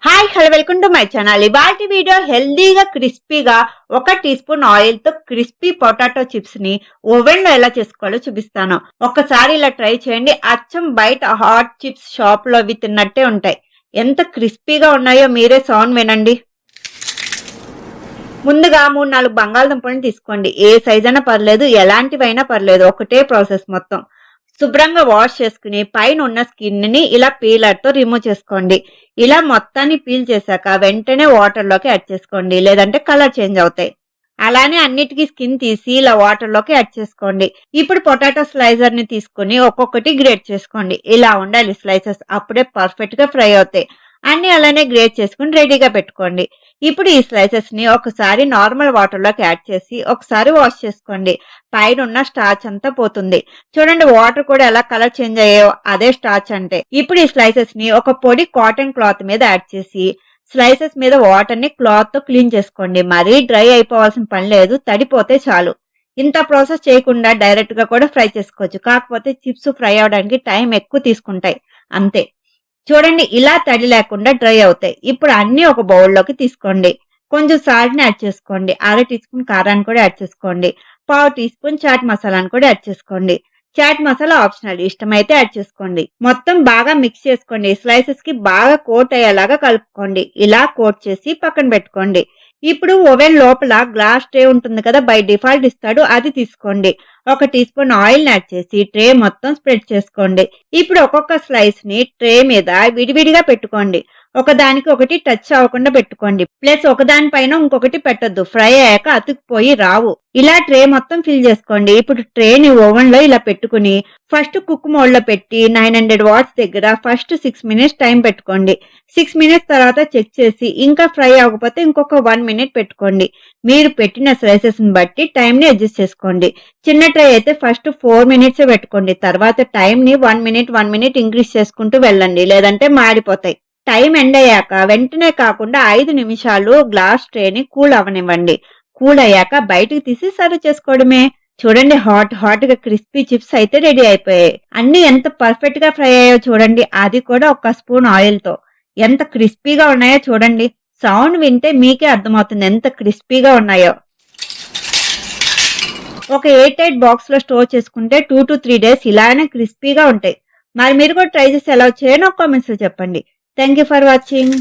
Hi hello welcome to my channel. ఇవాల్టి video హెల్దీగా క్రిస్పీగా 1 టీ స్పూన్ ఆయిల్ తో క్రిస్పీ పొటాటో చిప్స్ ని ఓవెన్ లో ఎలా చేసుకోవాలో చూపిస్తాను. ఒక్కసారి ఇలా ట్రై చేయండి. అచ్చం బయట హాట్ చిప్స్ షాప్ లో అవి తిన్నట్టే ఉంటాయి. ఎంత క్రిస్పీగా ఉన్నాయో మీరే సౌండ్ వినండి. ముందుగా 3-4 బంగాళదుంపలను తీసుకోండి. ఏ సైజ్ అయినా పర్లేదు, ఎలాంటివైనా పర్లేదు, ఒకటే ప్రాసెస్ మొత్తం. శుభ్రంగా వాష్ చేసుకుని పైన ఉన్న స్కిన్ ని ఇలా పీలర్ తో రిమూవ్ చేసుకోండి. ఇలా మొత్తాన్ని పీల్ చేశాక వెంటనే వాటర్ లోకి యాడ్ చేసుకోండి, లేదంటే కలర్ చేంజ్ అవుతాయి. అలానే అన్నిటికీ స్కిన్ తీసి ఇలా వాటర్ లోకి యాడ్ చేసుకోండి. ఇప్పుడు పొటాటో స్లైసర్ ని తీసుకుని ఒక్కొక్కటి గ్రేట్ చేసుకోండి. ఇలా ఉండాలి స్లైసెస్, అప్పుడే పర్ఫెక్ట్ గా ఫ్రై అవుతాయి. అన్ని అలానే గ్రేట్ చేసుకుని రెడీగా పెట్టుకోండి. ఇప్పుడు ఈ స్లైసెస్ ని ఒకసారి నార్మల్ వాటర్ లోకి యాడ్ చేసి ఒకసారి వాష్ చేసుకోండి. పైన ఉన్న స్టార్చ్ అంతా పోతుంది. చూడండి వాటర్ కూడా ఎలా కలర్ చేంజ్ అయ్యాయో, అదే స్టార్చ్ అంటే. ఇప్పుడు ఈ స్లైసెస్ ని ఒక పొడి కాటన్ క్లాత్ మీద యాడ్ చేసి స్లైసెస్ మీద వాటర్ ని క్లాత్ తో క్లీన్ చేసుకోండి. మరీ డ్రై అయిపోవాల్సిన పని లేదు, తడిపోతే చాలు. ఇంత ప్రాసెస్ చేయకుండా డైరెక్ట్ గా కూడా ఫ్రై చేసుకోవచ్చు, కాకపోతే చిప్స్ ఫ్రై అవడానికి టైం ఎక్కువ తీసుకుంటాయి అంతే. చూడండి ఇలా తడి లేకుండా డ్రై అవుతాయి. ఇప్పుడు అన్ని ఒక బౌల్లోకి తీసుకోండి. కొంచెం సాల్ట్ ని యాడ్ చేసుకోండి. 1/2 టీ స్పూన్ కారాన్ని కూడా యాడ్ చేసుకోండి. 1/2 టీ స్పూన్ చాట్ మసాలాను కూడా యాడ్ చేసుకోండి. చాట్ మసాలా ఆప్షనల్, ఇష్టమైతే యాడ్ చేసుకోండి. మొత్తం బాగా మిక్స్ చేసుకోండి. స్లైసెస్ కి బాగా కోట్ అయ్యేలాగా కలుపుకోండి. ఇలా కోట్ చేసి పక్కన పెట్టుకోండి. ఇప్పుడు ఓవెన్ లోపల గ్లాస్ ట్రే ఉంటుంది కదా, బై డిఫాల్ట్ ఇస్తాడు, అది తీసుకోండి. 1 టీ స్పూన్ ఆయిల్ యాడ్ చేసి ట్రే మొత్తం స్ప్రెడ్ చేసుకోండి. ఇప్పుడు ఒక్కొక్క స్లైస్ ని ట్రే మీద విడివిడిగా పెట్టుకోండి. ఒకదానికి ఒకటి టచ్ అవ్వకుండా పెట్టుకోండి. ప్లస్ ఒకదానిపైన ఇంకొకటి పెట్టొద్దు, ఫ్రై అయ్యాక అతుక్కుపోయి రావు. ఇలా ట్రే మొత్తం ఫిల్ చేసుకోండి. ఇప్పుడు ట్రేని ఓవెన్ లో ఇలా పెట్టుకుని ఫస్ట్ కుక్ మోడ్ లో పెట్టి 900 వాట్స్ దగ్గర ఫస్ట్ 6 మినిట్స్ టైం పెట్టుకోండి. 6 మినిట్స్ తర్వాత చెక్ చేసి ఇంకా ఫ్రై అవ్వకపోతే ఇంకొక 1 మినిట్ పెట్టుకోండి. మీరు పెట్టిన స్లైసెస్ ని బట్టి టైం ని అడ్జస్ట్ చేసుకోండి. చిన్న ట్రై అయితే ఫస్ట్ 4 మినిట్స్ పెట్టుకోండి. తర్వాత టైం ని 1 మినిట్ ఇంక్రీజ్ చేసుకుంటూ వెళ్ళండి, లేదంటే మాడిపోతాయి. టైం ఎండ్ అయ్యాక వెంటనే కాకుండా 5 నిమిషాలు గ్లాస్ ట్రేని కూల్ అవనివ్వండి. కూల్ అయ్యాక బయటకు తీసి సర్వ్ చేసుకోవడమే. చూడండి హాట్ గా క్రిస్పీ చిప్స్ అయితే రెడీ అయిపోయాయి. అన్ని ఎంత పర్ఫెక్ట్ గా ఫ్రై అయ్యాయో చూడండి, అది కూడా 1 స్పూన్ ఆయిల్ తో. ఎంత క్రిస్పీగా ఉన్నాయో చూడండి. సౌండ్ వింటే మీకే అర్థమవుతుంది ఎంత క్రిస్పీగా ఉన్నాయో. ఒక ఎయిర్ టైట్ బాక్స్ లో స్టోర్ చేసుకుంటే 2 to 3 డేస్ ఇలానే క్రిస్పీగా ఉంటాయి. మరి మీరు కూడా ట్రై చేసి ఎలా వచ్చాయో నాకు కామెంట్స్ లో చెప్పండి. Thank you for watching.